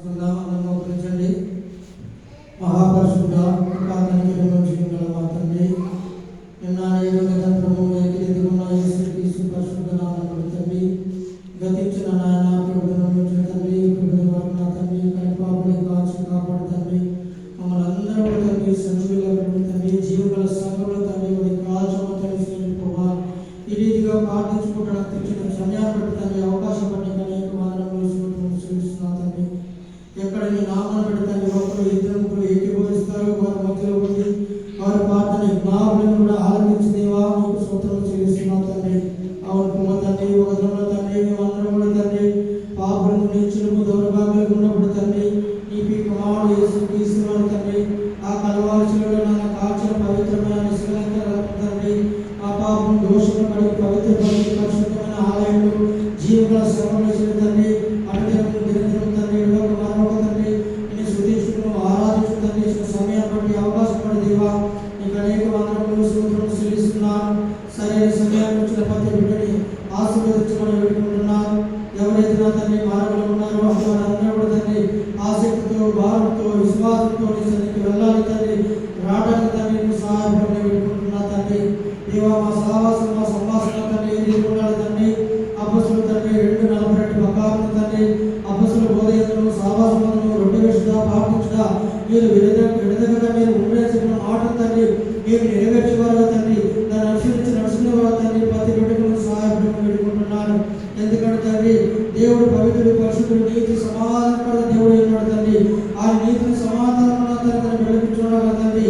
మోకరించండి. మహాపరిశుద్ధ గల మా తండ్రి, నిన్న నేడు నిరంతరము ఎదుగున్న యేసుక్రీస్తు పరిశుద్ధ నామములో తండ్రి, గతించిన నాయన ప్రభుత్వం నుంచి తండ్రి, ప్రభుత్వం వరకు నా తండ్రి కనిపాపడి కాచి కాపాడు తండ్రి, మమ్మల్ని అందరూ తండ్రి సజీవుల తండ్రి జీవుల సంఘంలో తండ్రి కాల్చమ తెలిసిన ప్రభా ఈ రీతిగా ప్రార్థించుకోవడానికి తెచ్చిన సమయాన్ని బట్టి తండ్రి అవకాశం పట్టి అనేక మానవులు చూస్తున్నా తండ్రి. ఎక్కడ నీ నామాన్ని పెడతాను ఒకరు ఇద్దరు ముగ్గురు ఏకీభవిస్తారు, వారి మధ్యలో ఉండి వారి ప్రార్థన జ్ఞాపకం కూడా ఆలోచించి దేవా నీకు స్తోత్రం చెల్లిస్తున్నావు తండ్రి. అవును తండ్రి, ఒక దినంలో తండ్రి మేమందరం కూడా తండ్రి పాపలను నీచులకు దౌర్భాగ్యాలకు ఉన్నప్పుడు తండ్రి నీ కుమారుడు యేసుక్రీస్తు వారు తండ్రి ఆ కలవారి శిలువలో నన్ను కాల్చిన పవిత్రమైన శ్రీలంక తండ్రి ఆ పాపం దోషం కడిగి పవిత్రపరిచి పరిశుద్ధమైన ఆలయంలో జీవుల శ్రమలు తండ్రి అటు నిరంతరం తండ్రి మరొక తండ్రి నేను శుద్ధించుకుని ఆరాధించుకుంటే సమయాన్ని బట్టి అవకాశం పడి దేవా నీకు అనేక వందరములు సూత్రం చెల్లిస్తున్నాను. సరైన సమయాన్ని వచ్చిన ప్రతి బిడ్డని ఆశీర్వదించమని పెట్టుకుంటున్నాను. ఎవరైతే నా తండ్రి మార్గంలో ఉన్నారో వారందరూ కూడా తండ్రి ఆసక్తితో భారంతో విశ్వాసంతో నీ సన్నిధికి వెళ్ళాలి తండ్రి, రావడానికి తండ్రి నువ్వు సహాయపడమని పెట్టుకుంటున్నా తండ్రి. దేవా మా సహవాసం మా సంభాషణ తండ్రి ఏది ఉండాలి తండ్రి. అపస్తులు తండ్రి 2:42 ప్రకారం తండ్రి అపస్తుల బోధయంలో సహవాసమును రొట్టె వేసుగా ప్రార్థించుగా మీరు విడదగగా మీరు ఉండేసిన మాట తండ్రి మీరు నెరవేర్చేవారుగా తండ్రి దాన్ని అనుసరించి నడుచుకునేవారు తండ్రి ప్రతి బిడ్డకు సహాయపడమని పెట్టుకుంటున్నాను. ఎందుకంటే తండ్రి దేవుడు పవిత్రుడు పరిశుద్ధుడు నీతి సమాధానపడ దేవుడు ఉన్నాడు తండ్రి. ఆ నీతిని సమాధానం తండ్రి వెలిపించున్నాడు తండ్రి.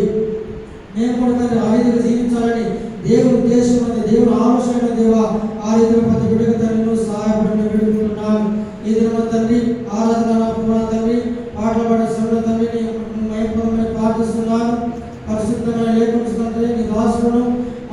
మేము కూడా తండ్రి ఆ రీతిగా జీవించాలని దేవుని ఉద్దేశం అంటే దేవుని ఆలోచన దేవా ఆ రీతిలో ప్రతి బిడ్డకు తండ్రి సహాయపడమని పెట్టుకుంటున్నాను. ఈ దిన తండ్రి ఆరాధన తండ్రి పాటలు పాడే సమయంలో తండ్రి మయపరమని ప్రార్థిస్తున్నాను. పరిశుద్ధమైన లేఖను తండ్రి నీ దాసులను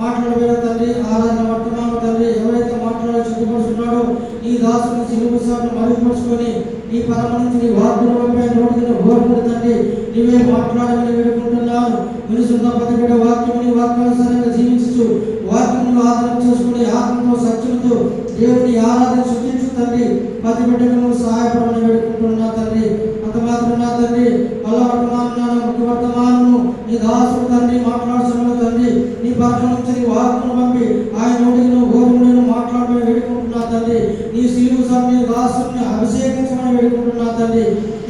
మాట్లాడబోయే తండ్రి ఆరాధన వర్తమానం తండ్రి ఎవరైతే మాట్లాడే సిద్ధపడుతున్నాడో నీ దాసుని సిలువ సార్లు మరుగుపరుచుకొని నీ పరమ నుంచి నీ వాగ్దానంపై నోటిన గోరుముడు తండ్రి నీవే మాట్లాడమని వేడుకుంటున్నాను. వినుసున్న ప్రతి బిడ్డ వాక్యముని వాక్యానుసారంగా జీవించు వాక్యమును ఆధారం చేసుకుని ఆత్మతో సత్యంతో దేవుని ఆరాధన శుద్ధించు తండ్రి ప్రతి బిడ్డకు సహాయపడమని వేడుకుంటున్నా తండ్రి. అంత మాత్రం నా తండ్రి వల్ల వర్తమానం ముఖ్య వర్తమానము నీ దాసుడు తండ్రి మాట్లాడుతున్న తండ్రి నీ పట్ల నుంచి నీ వాక్యను పంపి ఆయన నోటికి గోరుమును మాట్లాడమని వేడుకుంటున్నా తండ్రి. నీ సిలువ సామి దాసుని అభిషేకించమని వేడుకుంటున్నా తండ్రి.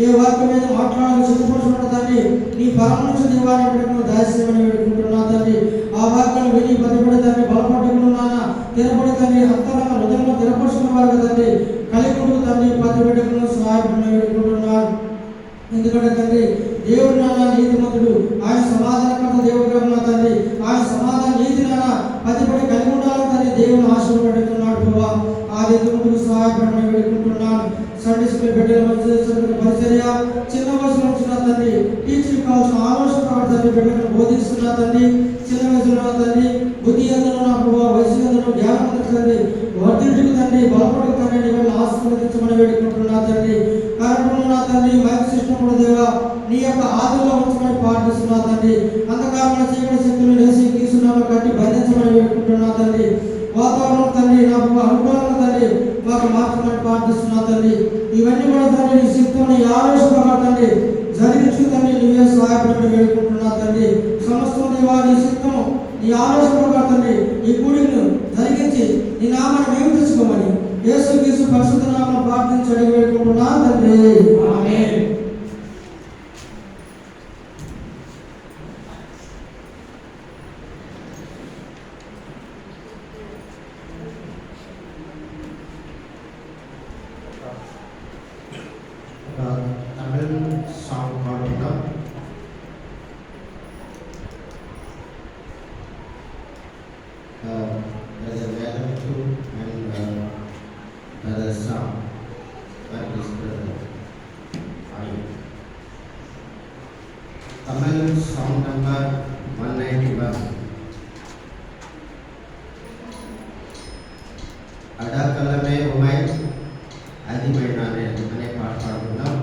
ఏ వాక్యం మీద మాట్లాడాలని సిద్ధపడుతున్న తండ్రి నీ పరమ నుంచి దేవాన్ని బిడ్డను దాస్యమని వేడుకుంటున్నా తండ్రి. ఆ వాక్యాలు విని ప్రతిపడి తండ్రి బలపడుకున్నానా తిరపడి తండ్రి అంతరంగ హృదయంలో తిరపరుచుకున్న వారు తండ్రి కలిగుడు తండ్రి ప్రతి బిడ్డకు సహాయపడమని వేడుకుంటున్నాను. ఎందుకంటే తండ్రి దేవుడు నాన్న నీతిమంతుడు ఆయన సమాధానకర్త దేవుడుగా ఉన్న తండ్రి ఆయన సమాధాన నీతి నాన్న ప్రతిపడి కలిగి ఉండాలని తండ్రి దేవుని ఆశీర్వదిస్తున్నాడు ప్రభా. ఆ నీతిమంతుడు సహాయపడమని వేడుకుంటున్నాను. సండే స్కూల్ బిడ్డల పరిచర్య చిన్న వయసులో వచ్చిన తండ్రి టీచర్ కావాల్సిన ఆలోచన తండ్రి బిడ్డలను బోధిస్తున్నా తండ్రి. చిన్న వయసులో తండ్రి బుద్ధి అందరూ నా ప్రభావ వయసు అందరూ జ్ఞానం తండ్రి వర్తించుకు తండ్రి బలపడు తండ్రి నీవల్ల ఆశీర్వదించమని వేడుకుంటున్నా తండ్రి. కార్యక్రమం నా తండ్రి మైక్ సిస్టమ్ కూడా దేవా నీ యొక్క ఆదిలో ఉంచమని ప్రార్థిస్తున్నా తండ్రి. అంధకారమైన చీకటి శక్తులు వేసి తీసుకున్నామో కట్టి బంధించమని వేడుకుంటున్నా తండ్రి. వాతావరణం తండ్రి నా అనుకూలంగా తండ్రి మాకు మార్చమని ప్రార్థిస్తున్నా తండ్రి. ఇవన్నీ కూడా తండ్రి నీ శక్తిని నీ ఆలోచన తండ్రి జరిగించు తండ్రి నీవే సహాయపడమని వేడుకుంటున్నా తండ్రి. సమస్తం దేవా నీ శక్తిను నీ ఆలోచన తండ్రి ఈ కూడిని జరిగించి నీ నామాన్ని మేము తెచ్చుకోమని యేసుక్రీస్తు పరిశుద్ధ నామములో ప్రార్థించి అడిగి వేడుకుంటున్నా తండ్రి. ఆమేన్. Song number 191. అడాకలమే ఉమై అదిమైనానే అనే పాట పాడుకుందాం.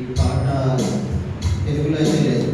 ఈ పాట తెలుగులో అయితే లేదు.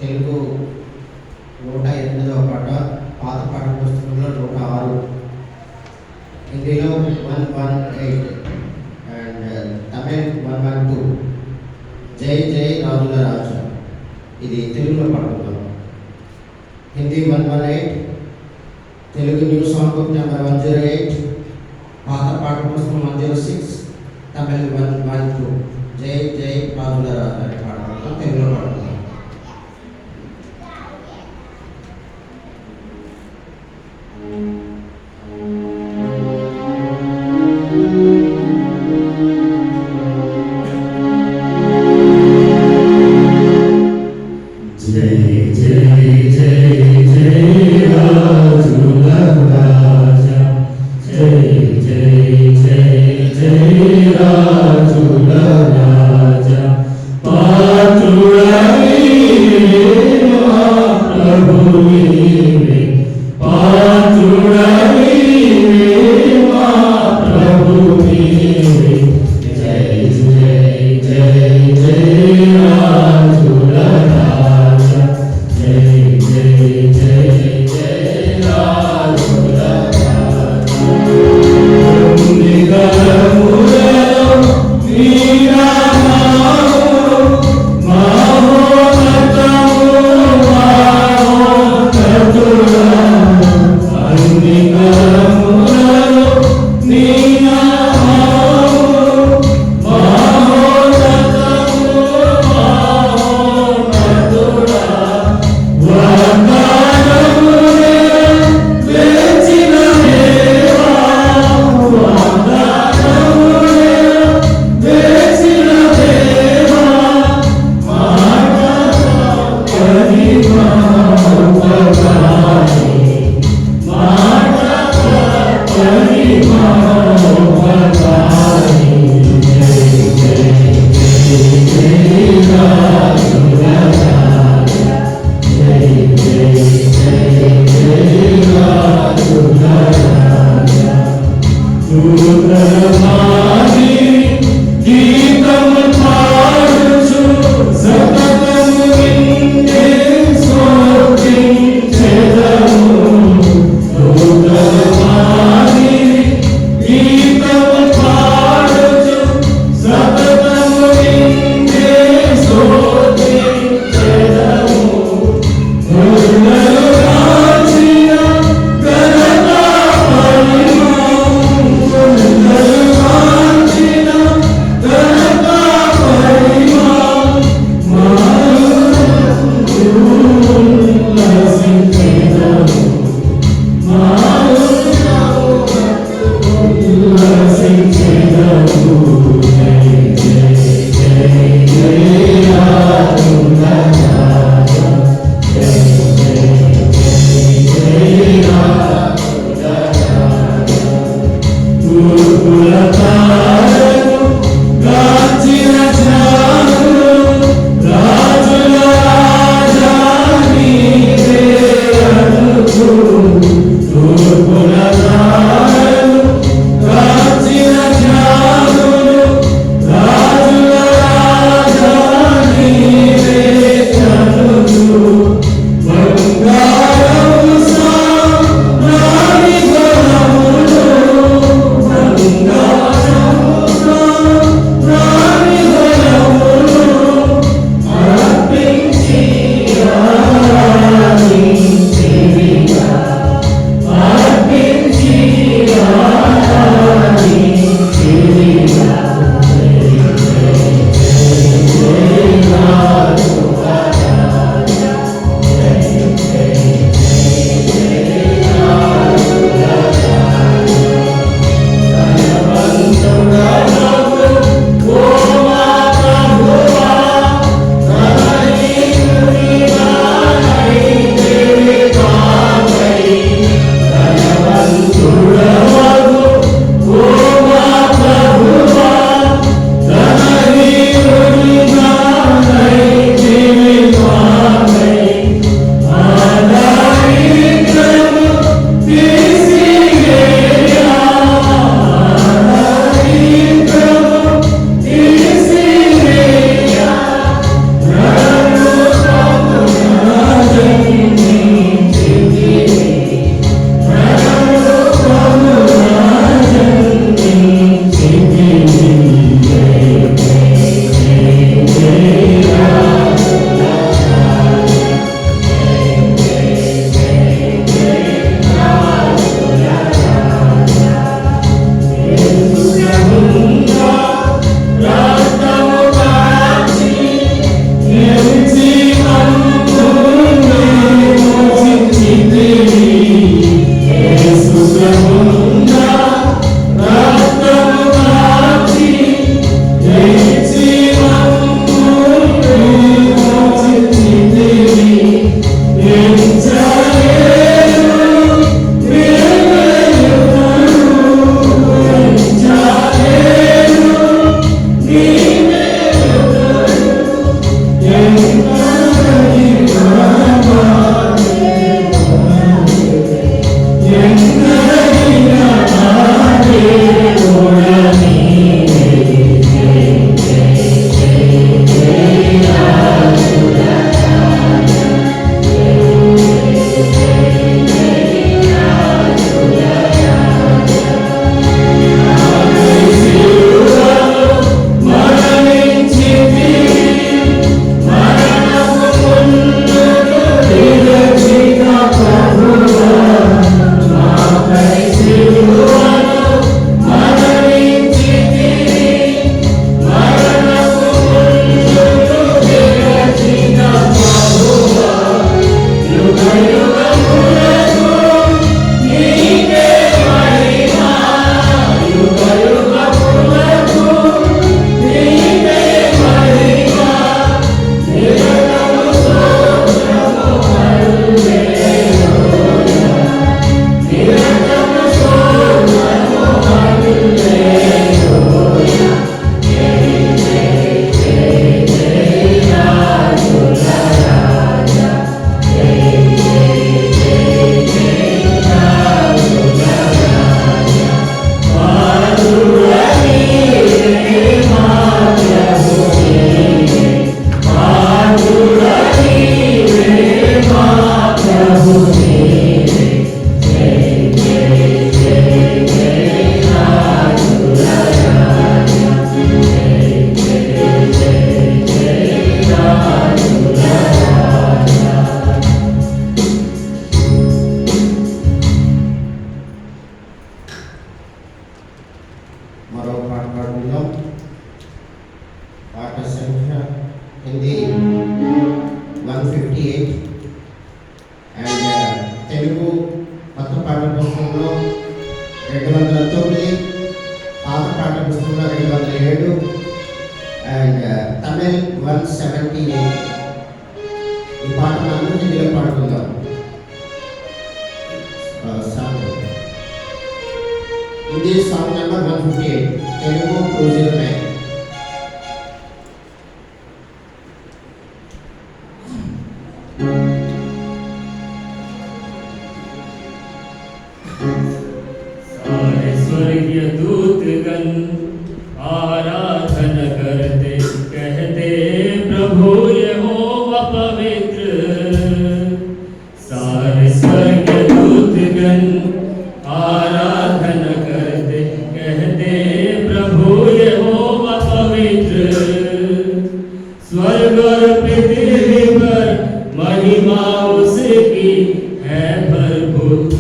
తెలుగు 108వ పాట, పాత పాట పుస్తకంలో 106, హిందీలో 118 అండ్ తమిళ్ 112. జై జై రాజుల రాజా, ఇది తెలుగులో పాడుతున్నాం. Hindi 118, Telugu new song book number 108, పాత పాట పుస్తకం 106, తమిళ్ 112. జై జై రాజుల రాజా అనే పాడుతున్నాం, తెలుగులో పాడుతున్నాం. Raja, Patra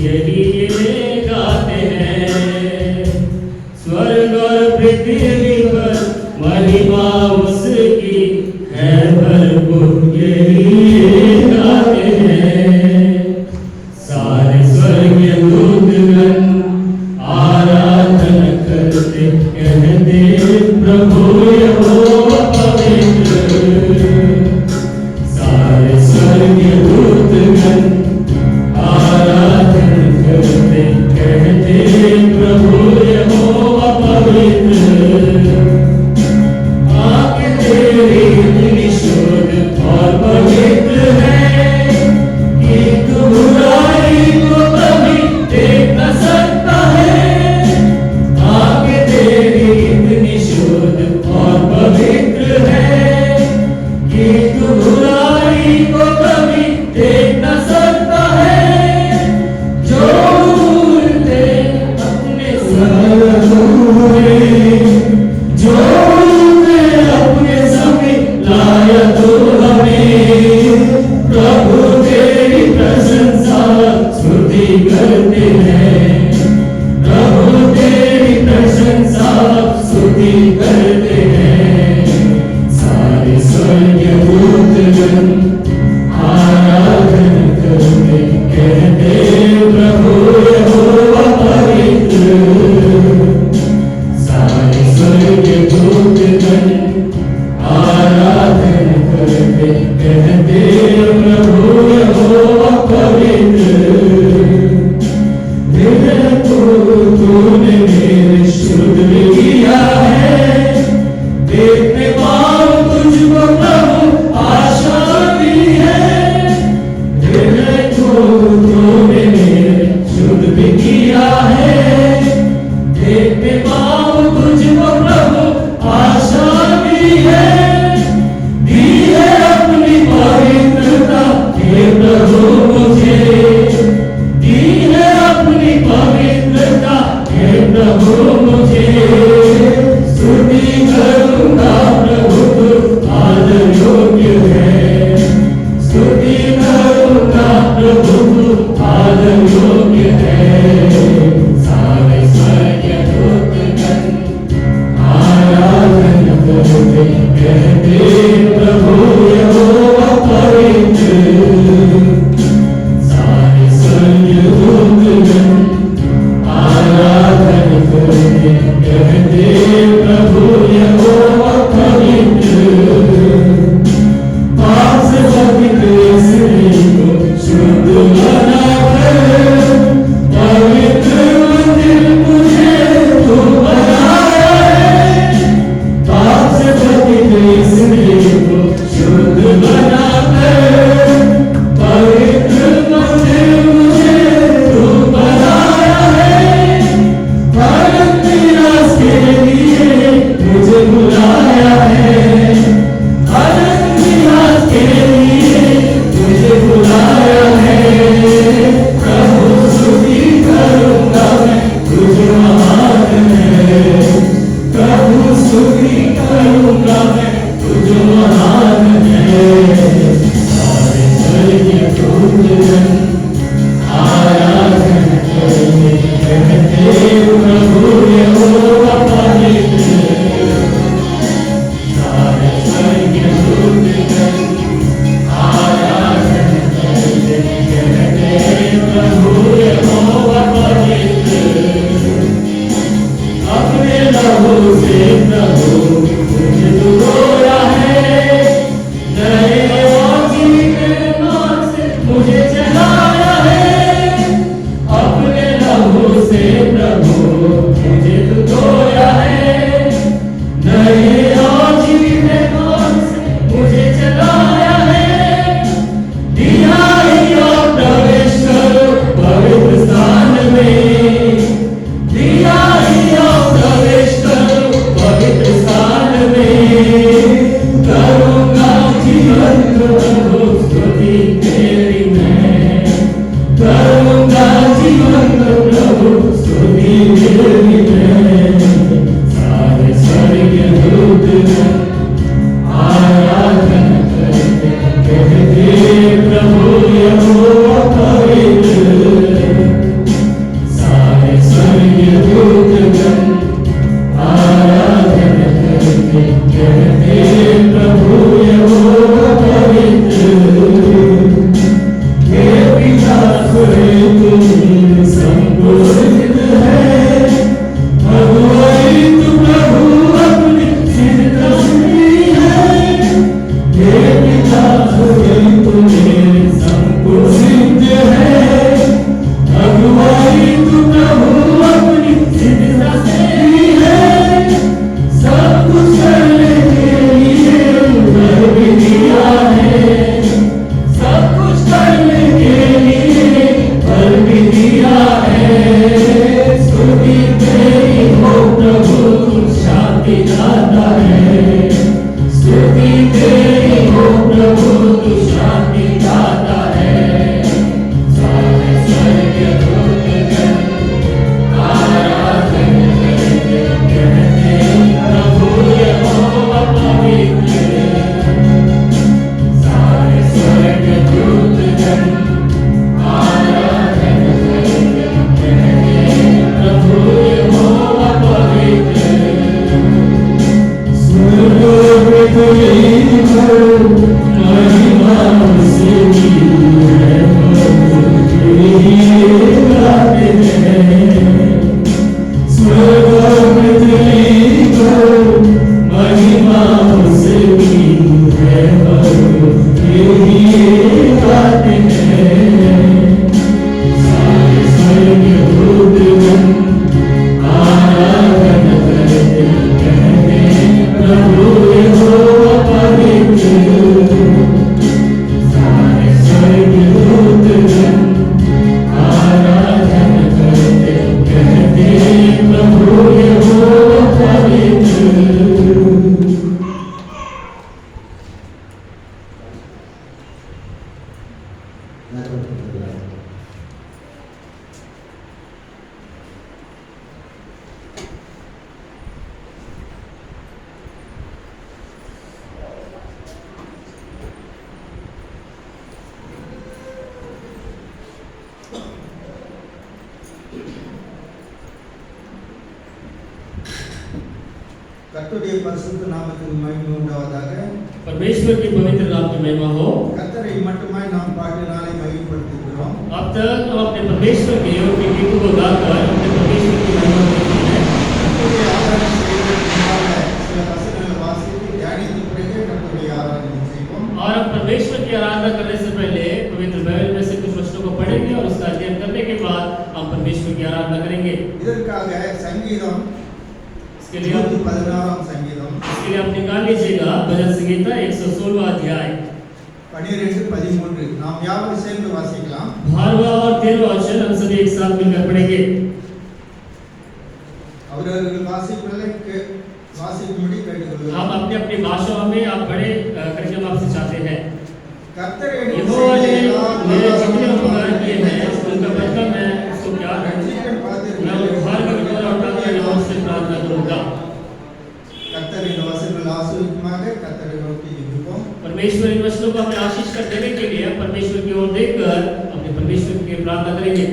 यही ये गाते हैं स्वर्ग और கர்த்தருடைய பரிசுத்த நாமத்துக்கு மகிமை உண்டாவதாக. परमेश्वर की पवित्र नाम की महिमा हो। கர்த்தரை மட்டுமாய் நாம் பாடினாலே மகிமைப்படுத்துகிறோம். अब तक हम अपने परमेश्वर के योग के गीतों को गाकर अपने परमेश्वर की महिमा करते हैं। கர்த்தருடைய ஆராதனை செய்வதற்காக சில வசனங்களை வாசித்து தியானித்த பிறகு கர்த்தருடைய ஆராதனை செய்வோம். और हम परमेश्वर की आराधना करने से पहले पवित्र बाइबल में से कुछ वचनों को पढ़ेंगे और उसका अध्ययन करने के बाद हम परमेश्वर की आराधना करेंगे। இதற்காக சங்கீதம் इसके लिए आप 16 சங்கீதம் इसके लिए आप निकाल लीजिएगा भजन संहिता 116वां अध्याय 12-13 நாம் யாவரும் சேர்ந்து வாசிக்கலாம். 12वां और 13वां वचन हम सभी एक साथ मिलकर पढ़ेंगे। அவரவர்கள் வாசிக்கும்படி கேட்டுக்கொள்கிறோம். हम अपनी अपनी भाषाओं में आप पढ़े करके हम आपसे चाहते हैं। கர்த்தர் यहोवा ने मेरे जितने उपकार किए हैं उनका बदला मैं उसको क्या मैं उद्धार का कटोरा उठाकर यहोवा से प्रार्थना करूंगा। கர்த்தர் இந்த வசனங்களை ஆசீர்வதிக்குமாக கர்த்தரை நோக்கி ஜெபிப்போம். परमेश्वर इन वचनों को हमें आशीष कर देने के लिए परमेश्वर की ओर देखकर अपने परमेश्वर की प्रार्थना करेंगे।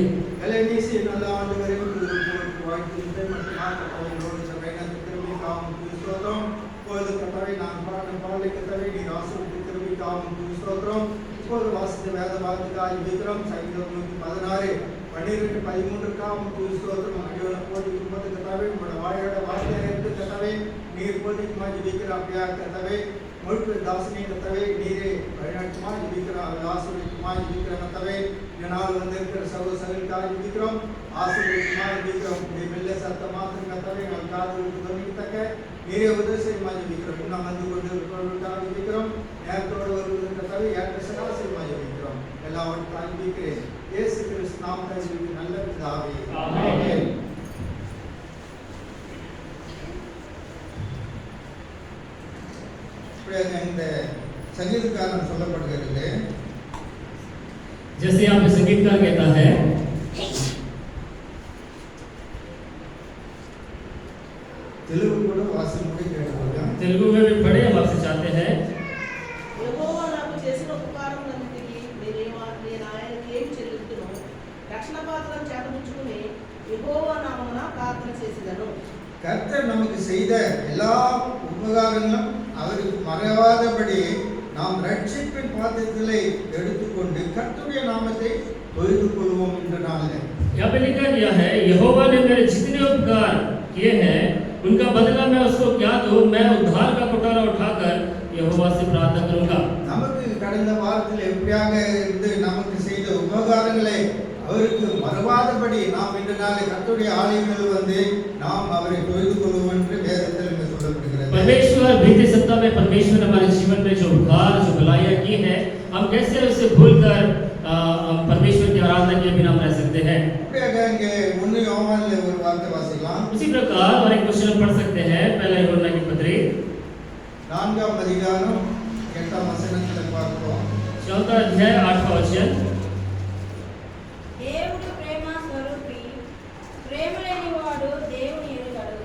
எல்ஐடிசி நல்ல ஆண்டவரே உங்களுக்கு வாழ்த்துக்கள் மற்றும் ஆசீர்வாதங்களோடு சபையினர் திரும்பிக்காவும் ஸ்தோத்திரம். இப்பொழுது கர்த்தாவே நான் பாடலை கர்த்தாவே நீர் ஆசீர்வதித்து திரும்பிக்காவும் ஸ்தோத்திரம். இப்போது வாசித்த வேத வார்த்தைக்காய் விக்ரம் சங்கீதம் 116 12-13 ஸ்தோத்திரம். அடியோட போதி குடும்பத்து கர்த்தாவே உங்களோட வாயோட வார்த்தையை எடுத்து கர்த்தாவே நீர் போதிக்குமா ஜெபிக்கிற அப்படியா கர்த்தாவே முழுக்க தாசனை கர்த்தாவே நீரே வழிநடத்துமா ஜெபிக்கிற ஆசீர்வதிக்குமா ஜெபிக்கிற கர்த்தாவே இந்த நாள் வந்திருக்கிற சகோதரர்களுக்காக ஜெபிக்கிறோம். ஆசீர்வதிக்குமா ஜெபிக்கிறோம். இந்த மெல்ல சத்தம் மாத்திரம் கர்த்தாவே எங்கள் காதுகளுக்கு கவனிக்கத்தக்க நீரே உதவி செய்யுமா ஜெபிக்கிறோம். இன்னும் வந்து கொண்டிருக்கிறவர்களுக்காக ஜெபிக்கிறோம். நேரத்தோடு வருவதற்கு கர்த்தாவே ஏற்ற சகாசியமா ஜெபிக்கிறோம். எல்லாவற்றுக்காக ஜெபிக்கிறேன். இயேசு கிறிஸ்து நாமத்தில் ஜெபிக்கிறேன் நல்ல பிதாவே. ஆமென். இந்த संगीतकार சொல்லப்படுகிறது जैसे यहाँ पे संगीतकार कहता है तेलुगु కూడా వాసిముడి కేటకొల్లా तेलुगु में भी पढ़े हम आपसे चाहते हैं యెహోవా నాకు చేసిన ఉపకారములన్నిటికీ నేను ఆయనకి ఏమి చెల్లిస్తును రక్షణ పాత్రను చేతముచ్చుకుని యెహోవా నామమున ప్రార్థన చేసిదను. கர்த்தர் நமக்கு செய்த எல்லா உபகாரங்களும் அவருக்கு மறவாதபடி நாம் ரட்சிப்பின் பாத்திரத்தை எடுத்துக்கொண்டு கர்த்தருடைய நாமத்தை தொழுது கொள்வோம் என்ற நாளில் यहाँ पे लिखा गया है यहोवा ने मेरे जितने उपकार किए हैं उनका बदला मैं उसको क्या दूं। मैं उद्धार का कटोरा उठाकर यहोवा से प्रार्थना करूंगा। நமக்கு கடந்த வாரத்தில் எப்படியாக இருந்து நமக்கு செய்த உபகாரங்களை அவருக்கு மறவாதபடி நாம் இந்த நாளை கர்த்தருடைய ஆலயத்தில் வந்து நாம் அவரை தொழுது கொள்வோம் என்று வேதத்தில் இங்கே சொல்லப்படுகிறது। परमेश्वर बीते सप्ताह में परमेश्वर हमारे जीवन में जो उपकार जो भलाइयां की है हम कैसे उसे भूलकर हम परमेश्वर की आराधना किए बिना रह सकते हैं। அப்படியாக இங்கே 1 யோவானிலே ஒரு வார்த்தை வாசிக்கலாம்। उसी प्रकार और एक क्वेश्चन पढ़ सकते हैं पहला यूहन्ना की पत्री 4 அதிகாரம் 8 வசனத்தில் பார்க்கிறோம்। 4 अध्याय 8 वचन దేవుడు ప్రేమ స్వరూపి ప్రేమ లేనివాడు దేవుని ఎరుగడు.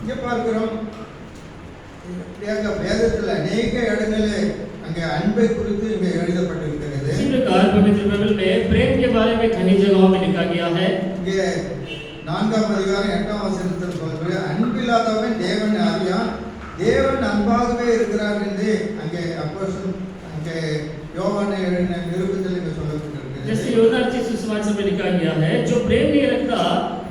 இங்கே பார்க்கிறோம் இப்படியாக வேதத்தில் अनेक இடங்களில் அங்கே அன்பை குறித்து இங்கே எழுதப்பட்டிருக்கிறது। इसी प्रकार पवित्र बाइबल में प्रेम के बारे में कई जगहों में लिखा गया है। இங்கே 4 அதிகாரம் 8 வசனத்தில் சொல்றது அன்பில்லாதவன் தேவன் அறியான் தேவன் அன்பாகவே இருக்கிறார் என்று அங்கே அப்போஸ்தலன் அங்கே யோவானை எழுதின நிருபத்தில் இங்கே சொல்லப்பட்டிருக்கிறது. जैसे यूहन्ना की सुसमाचार में लिखा गया है, जो प्रेम नहीं रखता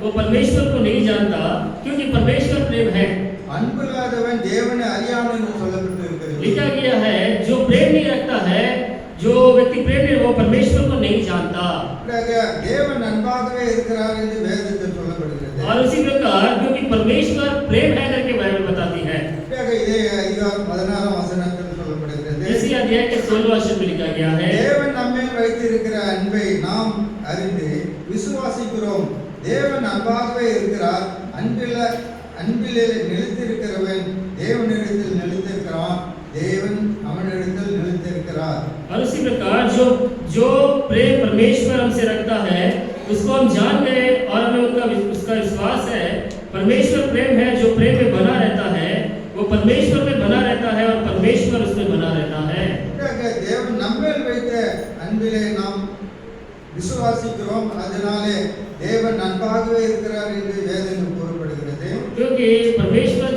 वो परमेश्वर को नहीं जानता, क्योंकि परमेश्वर प्रेम है। அன்பில்லாதவன் தேவனை அறியாமல் என்று சொல்லப்பட்டிருக்கிறது. लिखा गया है, जो प्रेम नहीं रखता है, जो व्यक्ति प्रेम नहीं, वो परमेश्वर को नहीं जानता। தேவன் அன்பாகவே இருக்கிறார் என்று வேதத்தில் சொல்லப்படுகிறது. और उसी प्रकार क्योंकि परमेश्वर प्रेम है करके बाइबल बताती है। இதே அதிகாரம் 16 வசனத்தில் சொல்லப்படுகிறது. इसी अध्याय के 16 वचन में लिखा गया है, தேவன் நம்மேல் வைத்திருக்கிற அன்பை நாம் அறிந்து விசுவாசிக்கிறோம். தேவன் அன்பாகவே இருக்கிறார். அன்பிலே நிலைத்திருக்கிறவன் தேவனிடத்தில் நிலைத்திருக்கிறான், தேவன் அவனிடத்தில் நிலைத்திருக்கிறார். और उसी प्रकार जो प्रेम परमेश्वर हमसे रखता है उसको हम जान गए और हमें उसका विश्वास है। परमेश्वर प्रेम है, जो प्रेम में बना रहता है वो परमेश्वर में बना रहता है और परमेश्वर उसमें बना रहता है। தேவன் நம்மேல் வைத்த அன்பிலே நாம் விசுவாசிக்கிறோம். அதனாலே தேவன் அன்பாகவே இருக்கிறார் என்று வேதம் கூறப்படுகிறது. क्योंकि परमेश्वर